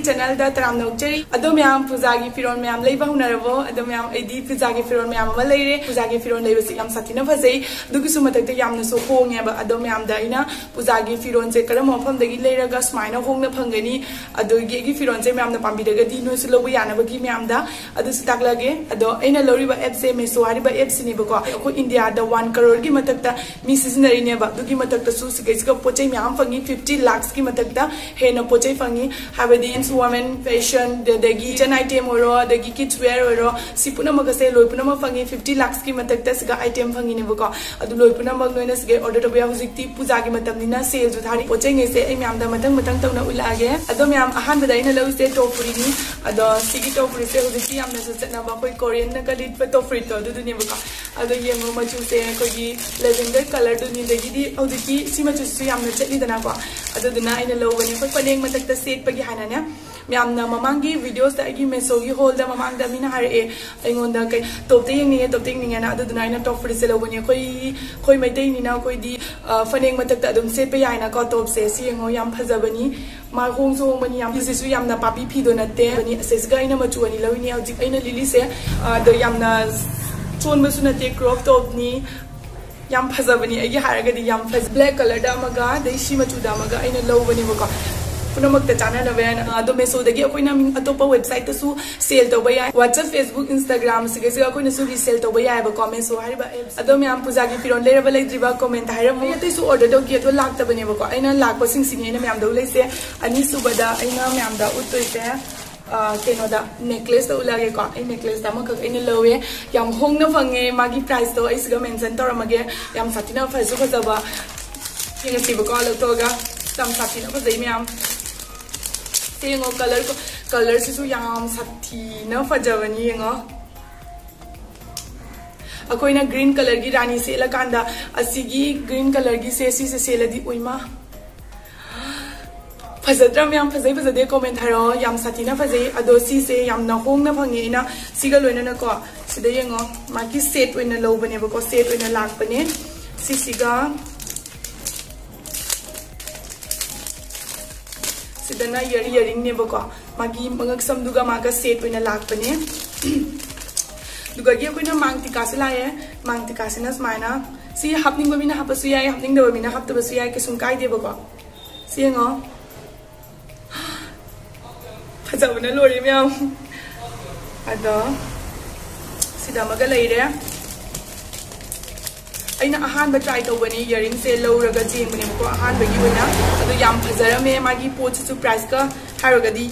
channel da taram nokchari ado myam puja gi firon myam leiba hunarabo ado myam edi puja gi firon myam ama leire puja gi firon leiba si yam satina phajai dugi su matak ta yamna so honge ba ado myam da ina puja gi firon je karam mafam dagi leiraga smaina hongna phangani ado gi firon je myam na pambi daga di no su lobu yana ba gi myam da ado su taklage ado aina loriba app se me so hariba app sini ba ko ko India da 1 crore gi matak ta mi seasonary ne ba dugi matak ta su sigai ga pochai myam fangi 50 lakhs ki matak ta he na pochai fangi habedi women fashion dagi chen item oro dagi kids wear oro sipuna magase loipuna ma fangi 50 lakhs ki matak ta siga item fangi ne ba ko adu loipuna mag noina sigai order to ya hujikti puja gi matam ni na sale ju thari pochai nge se ai myam da matang matang tawna ulage ado myam ahan bada ina lo se tofuri ni ado sigi tofuri se hujikti yamna su chatna ba koi Korean na kalit pa tofuri to du ne ba ko ado yengo machu se ko gi lavender color du ni dagi di hujikti si machu su yamna chatli dana ko ado duna ina lo bani ko paneng matak ta set pagi hana ne myamna mamangi videos da agi meso gi hol da mamang da mina har e aingonda kai top te yeng ni na adu duna ina top free se lo bani koi mai dei ni na koi di faneng matak ta dum set pa yai na ko top se si yengo yam phajabani ma hong so mani yam si su yam na papi phi do na te bani se ga ina ma chu ani lo ni hojik aina lili se do yam na chon ma su na te crop top ni yam phajabani agi haraga di yam phaj black color da maga dei si ma chu da maga aina lo bani ba punamak ta chana na ben ado meso dagi akoina min atopa website ta su sale to baya WhatsApp Facebook Instagram sige sige akoina su resell to baya ba comment so hariba ado me am puja gi firon lera ba lai driba comment haira mo te su order do gi to lak ta bane ba ko aina lak pa sing ina me am do lai se ani su bada aina me am da utoi se keno da necklace to ulage ko ai necklace da ma ka ina lowe yam hong na phange magi price to ai siga mention to ramage yam satina phasu ko ba yenga si ba ko lo to ga tam satina ba dai me am yengo color sisu yam sathi na fajawani yengo akoina green color gi rani se la kanda asigi green color gi se si se la di oima fajadram yam fajade comment haro yam sathi na fajai ado si se yam na hong na phangi na siga loina na ko sida yengo maki set oina lo bane ba ko set oina lak bane siga sidana earring ne ba ko magi mangak sam duga maga set oina lak bane duga gi koina mangti ka se lae mangti ka se nas maina si hapning ba mina hapasu yai hapning da mina hapta basu yai ke sum kai de ba ko si ngo phajabna lori myam ado sida maga leire aina ahan ba try to bani earring se low raga jing bani ko ahan ba gi bana ado yam phajara me magi pot su price ka haroga di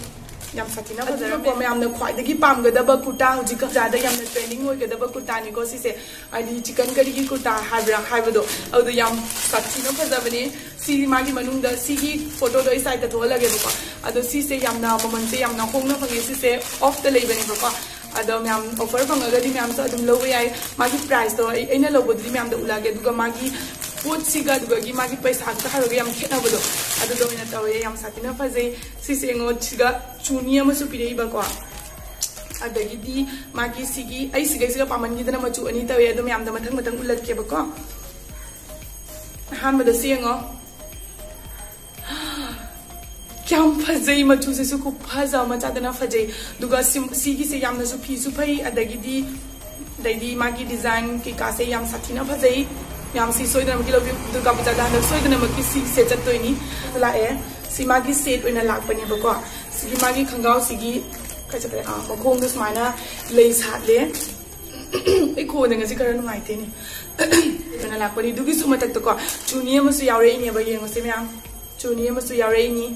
yam satina phajara ko me amna khwai dagi pam ga da ba kurta huji ka jada yam na trending hoy ga da ba kurta ni ko si se adi chicken curry gi kurta habra do ado yam satina phajabani si magi manung da si gi photo do isai ta thola ge ko ado si se yam na momon se yam na hong na phangi si se off the lay bani ko ado myam offer pangaga di myam sa dum lowe yai magi price to aina lobo di myam da ulage duga magi pot siga duga gi magi paisa ta haroga yam khena bodo ado do ina tawe yam satina phajai si se ngo chiga chunia ma su pirei ba ko adagi di magi sigi ai siga paman gi dana ma chu ani tawe ado myam da mathang ulat ke ba ko han ma da si ngo kyam phajai machu se su ku phaja ma cha dana phajai duga sigi se yam na su phi su phai adagi di dai magi design ki ka se yam sathina phajai yam si soi dana ki lo duga puja da na soi dana ma ki si se chat toi ni la e si magi set oina lak pani ba ko sigi magi khangau sigi ka cha a ma khong da smaina lei sat le ai ko da ngasi kara nungai te ni oina lak pani dugi su matak to ko chuni ma su yaure ni ba yengo se myam chuni ma su yaure ni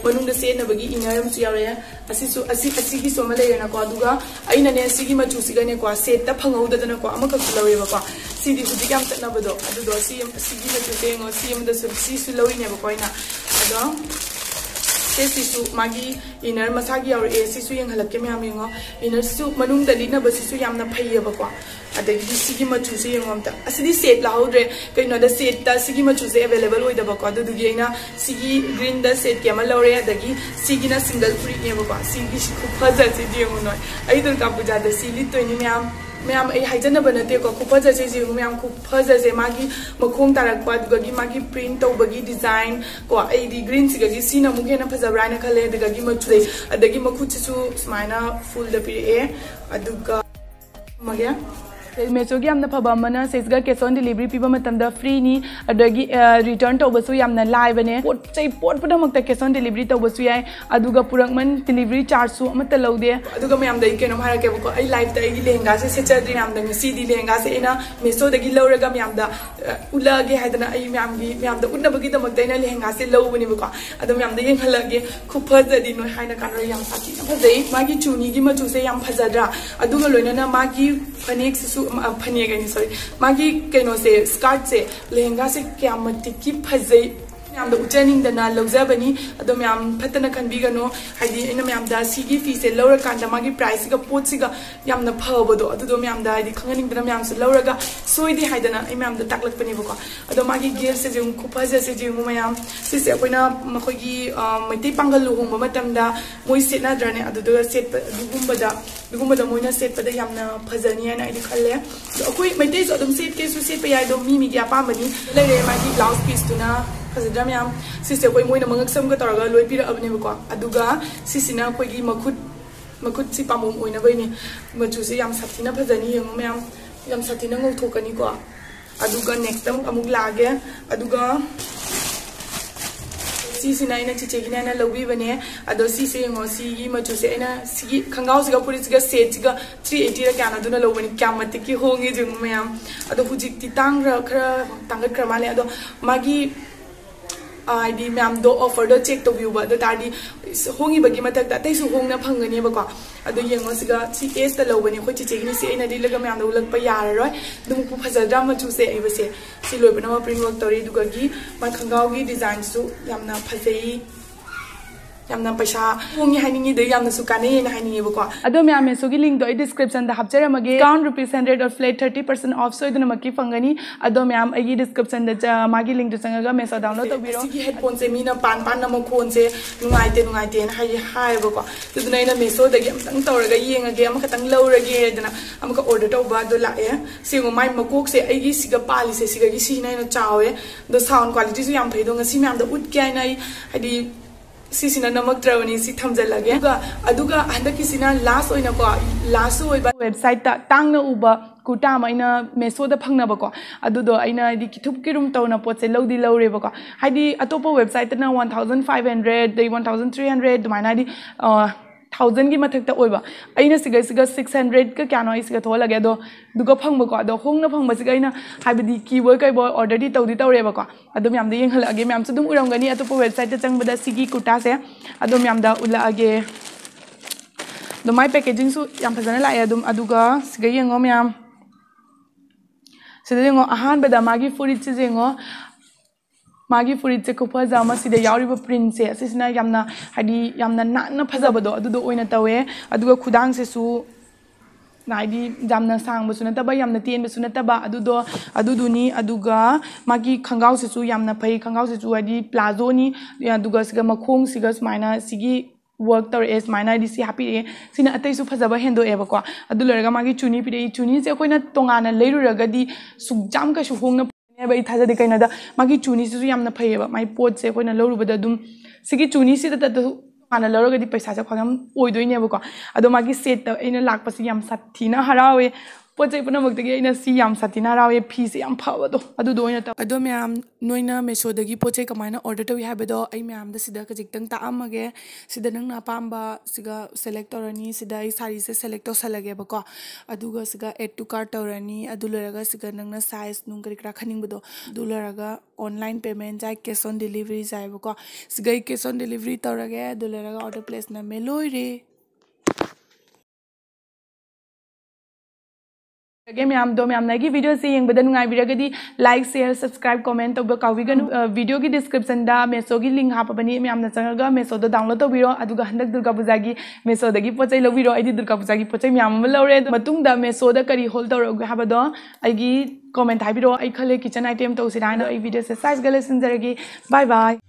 manung da se na bagi ina yam su yaure asi gi so ma le na ko duga aina ne sigi ma chu siga ne ko set ta phangau da na ko amaka lawe ba ko si di hudi kam tat na ba do adu do si gi na chu te ngo si am da su lawi ne ba ko ina ado si su magi iner masagi yaure si su yang halak ke me am ngo iner su manung da li na ba si su yam na phai ba ko adagi sigi machu se yengom ta asidi set la hodre kaino da set ta sigi machu se available oi da ba ko du gi na sigi green da set ke ma lore adagi sigi na single free ne ba sigi shi khu phaja se di ngo noi ai dur ka puja da si li to ni me am ma'am आई हाइजनब नतेको खुफजसे जी ma'am खुफजसे मागी मखोंग तारकपा दुगगी मागी print तौबगी design को आई ग्रीन सिगगी सीना मुगेना फजबराना खले दुगगी मचुदे अदगी मखुचसु स्माइना फुल द पिए अदुगा मगे मेसो की फब सेसगा कैश ऑन डिलीवरी पीब फ्री नी रिटर्न तौबसु लाइबने पोट पुनमक कैश ऑन डिलीवरी तौबसु याय पुरकमन डिलीवरी चार्ज लौदे मैम कम हारकेबको लाइफ लेहंगा से सेचद्री मैम सीदी लेहंगा से मेसो लौरग मैम उलगे मैम उन्नबगीदमक लेहंगा से लौबनेबको मैम येंहलगे खुफजदी नोय हाइना साथी फजई मागी चुनी की मचू से फजद्रा लोनना मागी फनेक फनेक सॉरी मागी कनो से स्कर्ट से लहंगा से क्या मतिक की फजई मैम उचनिंगदना लौजबनी अदो मैम फतना खनबीगनो हाइदी इन मैम दा सीगी फी से लौर कांदा मागी प्राइस का पोट सिगा यामना फबदो अदो मैम दा हाइदी खंगनिंगदना मैम से लौरगा सोइदी हाइदना आई मैम दा ताकलकपनीबको अदो मागी गेर से जे खुफाजे से जे मैम सिसे अखोइना मखोगी मैतै पांगल लुहोंबा मतमदा मोइ सेटनाद्रने अदो सेट दुगुंबदा मोइना सेटपदा यामना फजनी हाइना आइदी खल्ले अखोइ मैतै जो अदुम सेट केसु सेटपा याय दो मी की अपामबनी लेरे मागी ब्लाउज पीस तुना फजद्रा मैम सिसे कोई मोइना मंगक समगा तौरगा लोइ पिरअबनेबको अदुगा सिसिना कोइगी मखुत सि पामुम ओइनबैनि मचु से याम साथीना फजनी यंग मैम याम साथीना ngौथोकनी को अदुगा नेक्स्ट टाइम अमुक लागे अदुगा सिसिना इना चिचेगिना ना लौबीबने अदो सिसे यंगो सिगी मचु से इना सिगी खंगाव सिगा पुरी सिगा सेट सिगा 380 रा क्याना दुना लौबनी क्यामति की होंगे जंग मैम अदो हुजिकति तांग खरा तांगत क्रमाले अदो मागी आईडी मैम दो ऑफर दो चेक तो व्यू बद ताडी होंगी बगी मथक ता तैसु होंगना फंगनी बको अदो येंगो सिगा सी एस ता लौबनी खो चिचेगिनी से एना दी लगा मैम दो लग प यार रोय दुम पु फजद्रा मचु से आइबसे सि लोइबना प्रिंट वर्क तोरी दुगगी मा खंगावगी डिजाइन सु यामना फजई यामना पैसा होंगी हाइनिंगी दे यामना सु काने ना हाइनिंगी बको अदो मैम मेसो की लिंक दो डिस्क्रिप्शन दा हपचरमगे ₹100 और फ्लैट 30% ऑफ सोइदना मकी फंगनी अदो मैम आई डिस्क्रिप्शन दा मागी लिंक दो संगा मेसो डाउनलोड तबिरो सी हेडफोन से मीना पान ना मखोन से नुंगाइते ना हाय बको दुना इना मेसो दगी अमतंग तौरगा येंगगे अम खतंग लौरगे दना अमका ऑर्डर तौबा दो लाए सिगो माइ मकोक से आइगी सिगा पाली से सिगा gi si na चावे दो साउंड क्वालिटी सु याम फैदो ngasi मैम दा उट क्या ना हाइदी सिसिना नमक ट्रवनी सी थमजलगे अदुगा हंदकिसिना लास्ट ओइना को लास्ट ओइबा वेबसाइट ता तांगना उबा कुटा मैना मेसो दा फंगनबको अदुदो आइना दि किथुप किरुम तौना पोचे लौदी लौरेबको हाइदी अतोपो वेबसाइट ना 1500 दे 1300 दुमाना दि 1000 की मथक ओइबा आइना सिगा 600 का क्यानो इसिगा थोलगे अदो दुगा फंगबको अदो होंगना फंगबसिगा आइना हाइबदी कीवर्ड काय बो ऑर्डर दी तौदी तौरेबको अदो म्याम दा येंहलगे म्याम सु दुम उरमगनी अतोपो वेबसाइट ता चंगबदा सिगी कुटा से अदो म्याम दा उलागे दो माइ पैकेजिंग सु याम फजना लाए अदुम अदुगा सिगा येंगो म्याम सिदा येंगो अहान बदा मागी फुरिट से जेंगो मागी फुरिट से खुफजा मसिदा यावरिबा प्रिंट से असिसना यामना हाइदी यामना नाना फजबदो अदुदो ओइना तवे अदुगा खुदांग से सु नाइदी जामना सांगबसु नतबा यामना तेनबसु नतबा अदुदुनी अदुगा मागी खंगाव से सु यामना फै खंगाव से सु हाइदी प्लाजो नि अदुगा सिगा मखोंग सिगा स्माइना सिगी वर्क तौर एस माइना दी सी हैप्पी सिना अतैसु फजबा हेंदो एबको अदु लरगा मागी चुनी पिरे चुनी से कोइना तोंगाना लेरुरगदी सुजाम का सुहोंगना भाई थाजदे कइनादा मागी चुनी से यामना फैयबा माई पोट से कोइना लौरुबदा दुम सिगी चुनी से तत आना लौरगदी पैसा से खगम ओइदोइनेबको अदो मागी सेट अइना लाकपसि याम साथीना हरावे पोचे पुनमक्तगी अइना सी याम साथीना हरावे फी से याम फबदो अदुदो ओइना त अदो म्याम नोइना मेसोदगी पोचे कमाइना ऑर्डर तौइ हाबदो अइ म्याम द सिदा खजिक्तंग ताअमगे सिदा नंगना पाम्बा सिगा सेलेक्ट तौरनी सिदा अइ सारी से सेलेक्ट तौसलगेबको अदुगा सिगा एड टू कार्ट तौरनी अदु लरगा सिगा नंगना साइज नुंग करिकरा खनिंगबदो अदु लरगा ऑनलाइन पेमेंट जाय कैश ऑन डिलीवरी जायबको सिगा कैश ऑन डिलीवरी तौरगे अदु लरगा ऑर्डर प्लेस ना मेलोइरे मैम दो मैम की वीडियो से येंबदा नुंगाइबिरगदी लाइक शेयर सब्सक्राइब कमेंट तब काउविगन वीडियो की डिस्क्रिप्शन दा मेसो की लिंक हापबनी मैम ना चंगा मेसो दो डाउनलोड तौबिरो अदुगा हंदक दुर्गा पूजा की मेसो दगी पोचै लौबिरो आइदी दुर्गा पूजा की पोचै मैम लौरे मतुंग दा मेसो दा करी होल्ड तौरग हाबदो आइगी कमेंट हाबिरो आई खले किचन आइटम तौसिराना आई वीडियो से साइज गले सिंजरगी बाय बाय